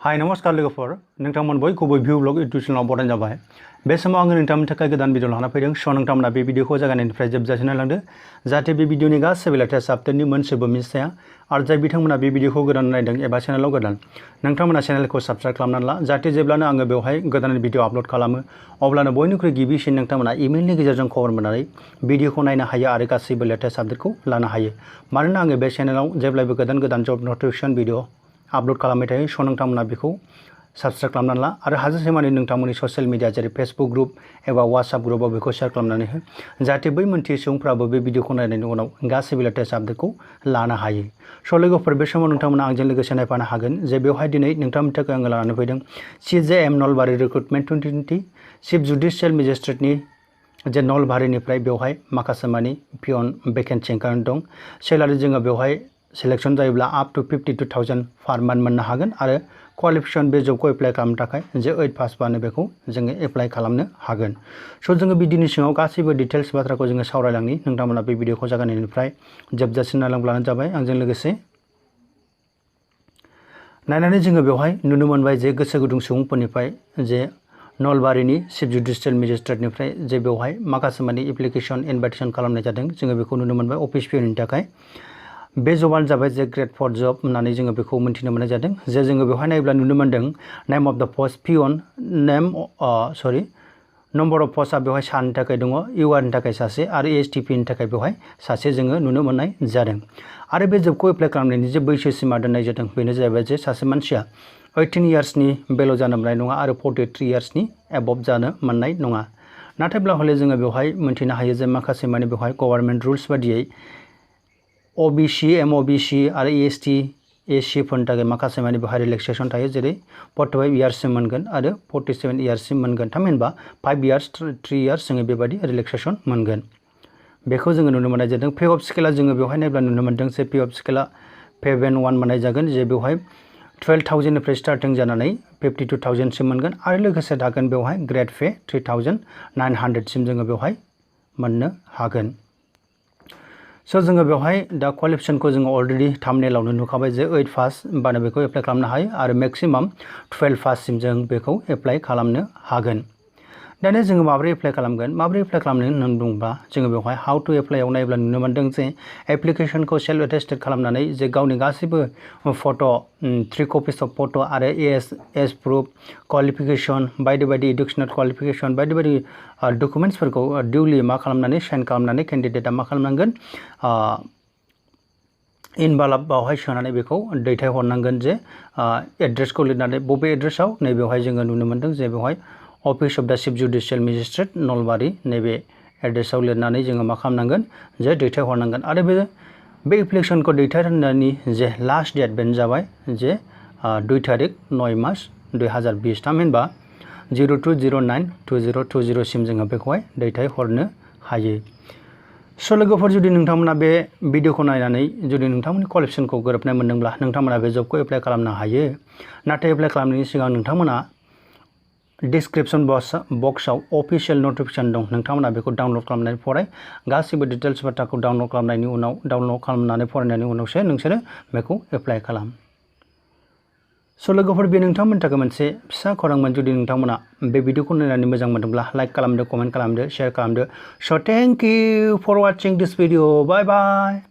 हाय नमस्कार लोगोफोर नोंथांमोन बयखौबो भिउ ब्लग इउटुब चेनेलाव बरायनाय जाबाय। बे समाव आङो नोंथांमोननि थाखाय गोदान भिडिअ लाना फैदों। स' नोंथांमोना बे भिडिअखौ जागायनायनिफ्राय जोबजासिम नायलांदो जाहाथे बे भिडिअनि गासैबो लेटेस्ट आपडेटनि मोनसेबो मिस जाया। आरो जाय बिथांमोना बे भिडिअखौ गोदान नायदों एबा चेनेलाव गोदान नोंथांमोना चेनेलखौ साबस्क्राइब खालामनानै ला जाहाथे जेब्लानो आङो बेवहाय गोदान भिडिअ आपल'ड खालामो अब्लानो बयनिख्रुइ गिबिसिन नोंथांमोना इमेलनि गेजेरजों खबर मोननानै भिडिअखौ नायनो हायो आरो गासैबो लेटेस्ट आपडेटखौ लानो हायो। मानोना आङो बे चेनेलाव जेब्लायबो गोदान गोदान जब नटिफिकेशन भिडिअ आपल'ड खालामबाय थायो। स' नोंथांमोना बेखौ साबस्क्राइब खालामनानै ला आरो हाजासेमानि नोंथांमोननि ससियेल मिडिया जेरै फेसबुक ग्रुप एबा वाट्सएप ग्रुपआव बेखौ शेयार खालामनानै हो जाहाथे बै मोनथियै सुबुंफ्राबो बे भिडिअखौ नायनायनि उनाव गासैबो लेटेस्ट आपडेटखौ लानो हायो। स' लोगोफोर बे समाव नोंथांमोना आंजों लोगोसे नायफानो हागोन जे बेवहाय दिनै नोंथांमोननि थाखाय आङो लानानै फैदों CJM नलबारि रिक्रुटमेन्ट 2020 चिफ जुडिशियेल मेजिस्ट्रेटनि जे नलबारिनिफ्राय बेवहाय माखासे मानि पियन भेकेन्सि ओंखारनानै दं। सेलारि जोङो बेवहाय सिलेक्शन जायोब्ला आप टू 52,000 पार मान्थ मोननो हागोन आरो क्वालिफिकेशन बे जबखौ एप्लाइ खालामनो थाखाय जे 8 पास बानो बेखौ जोङो एप्लाइ खालामनो हागोन। स' जोङो भिडिअनि सिङाव गासैबो डिटेल्स बाथ्राखौ जोङो सावरायलांनि नोंथांमोना बे भिडिअखौ जागायनायनिफ्राय जोबजासिम नायलांब्लानो जाबाय आंजों लोगोसे। नायनानै जोङो बेवहाय नुनो मोनबाय जे गोसो गुदुं सुबुंफोरनिफ्राय जे नलबारिनि चिफ जुडिशियेल मेजिस्ट्रेटनिफ्राय जे बेवहाय माखासे मानि एप्लिकेशन इनभाइटेशन खालामनाय जादों जोङो बेखौ नुनो मोनबाय अफिस पियननि थाखाय। बे जबानो जाबाय जे ग्रेड 4 जब होननानै जोङो बेखौ मिन्थिनो मोननाय जादों जे जोङो बेवहाय नायोब्ला नुनो मोनदों नेम अफ द पस्ट पियन नम्बर अफ पस्टआ बेवहाय सानि थाखाय दङ URनि थाखाय सासे आरो ESTPनि थाखाय बेवहाय सासे जोङो नुनो मोननाय जादों। आरो बे जबखौ एप्लाइ खालामनायनि जे बैसो सिमा दोननाय जादों बेनो जाहैबाय जे सासे मानसिया 18 इयार्सनि बेल' जानो मोननाय नङा आरो 43 इयार्सनि एबभ जानो मोननाय नङा। नाथायब्ला हले जोङो बेवहाय मिन्थिनो हायो जे माखासे मानि बेवहाय गभर्नमेन्ट रुल्स बादियै OBC MOBC आरो SC फोरनि थाखाय माखासे मानि बेवहाय रिलेक्सेसन थायो जेरै 45 इयार्ससिम मोनगोन आरो 47 इयार्ससिम मोनगोन। थामहिनबा 5 इयार्स 3 इयार्स जोङो बेबायदि रिलेक्सेसन मोनगोन। बेखौ जोङो नुनो मोननाय जादों। पे अफ स्केला जोङो बेवहाय नायब्ला नुनो मोनदों जे पे अफ स्केला पेभेन 1 मोननाय जागोन जे बेवहाय 12,000निफ्राय स्टार्टिं जानानै 52,000सिम मोनगोन आरो लोगोसे थागोन बेवहाय ग्रेड पे 3,900सिम जोङो बेवहाय मोननो हागोन। स' जोङो बेवहाय दा क्वालिफिकेशनखौ जोङो अलरेडि थाम्बनेइलावनो नुखाबाय जे 8 पास बानो बेखौ एप्लाइ खालामनो हायो आरो मेक्सिमाम 12 पाससिम जों बेखौ एप्लाइ खालामनो हागोन। दानिया जोङो माबोरै एप्लाइ खालामगोन माबोरै एप्लाइ खालामनो होननानै बुङोब्ला जोङो बेवहाय हाउ टु एप्लाइआव नायोब्ला नुनो मोनदों जे एप्लिकेशनखौ सेल्फ एटेस्टेड खालामनानै जे गावनि गासैबो फट' 3 कपिस अफ फट' आरो एज प्रुफ क्वालिफिकेशन बायदि बायदि इडुकेसनेल क्वालिफिकेशन बायदि बायदि डकुमेन्ट्सफोरखौ डिउलि मा खालामनानै साइन खालामनानै केन्डिडेटआ मा खालामनांगोन इनभालाबावहाय सोनानै बेखौ दैथायहरनांगोन जे एड्रेसखौ लिरनानै बबे एड्रेसाव नैबेवहाय जोङो नुनो मोनदों जे बेवहाय अफिस अफ द चिफ जुडिशियेल मेजिस्ट्रेट नलबारि नैबे एड्रेसाव लिरनानै जोङो मा खालामनांगोन जे दैथायहरनांगोन आरो बे एप्लिकेशनखौ दैथायहरनायनि जे लास्ट डेट बेनो जाबाय जे 2 तारिख 9 मार्च 2020 थामहिनबा 02/09/2020 सिम जोङो बेखौहाय दैथायहरनो हायो। स' लोगोफोर जुदि नोंथांमोना बे भिडिअखौ नायनानै जुदि नोंथांमोननि क्वालिफिकेशनखौ गोरोबनाय मोनदोंब्ला नोंथांमोना बे जबखौ एप्लाइ खालामनो हायो। नाथाय एप्लाइ खालामनायनि सिगां नोंथांमोना डिसक्रिप्शन बक्सआव अफिशियेल नटिफिकेशन दं नोंथांमोना बेखौ डाउनलड खालामनानै फराय। गासैबो डिटेल्स बाथ्राखौ डाउनलड खालामनानै फरायनायनि उनावसो नोंसोरो बेखौ एप्लाइ खालाम। स' लोगोफोर बे नोंथांमोननि थाखाय मोनसे फिसा खौरांमोन। जुदि नोंथांमोना बे भिडिअखौ नायनानै मोजां मोनदोंब्ला लाइक खालामदो, कमेन्ट खालामदो, शेयार खालामदो। So' thank you for watching this video. Bye bye.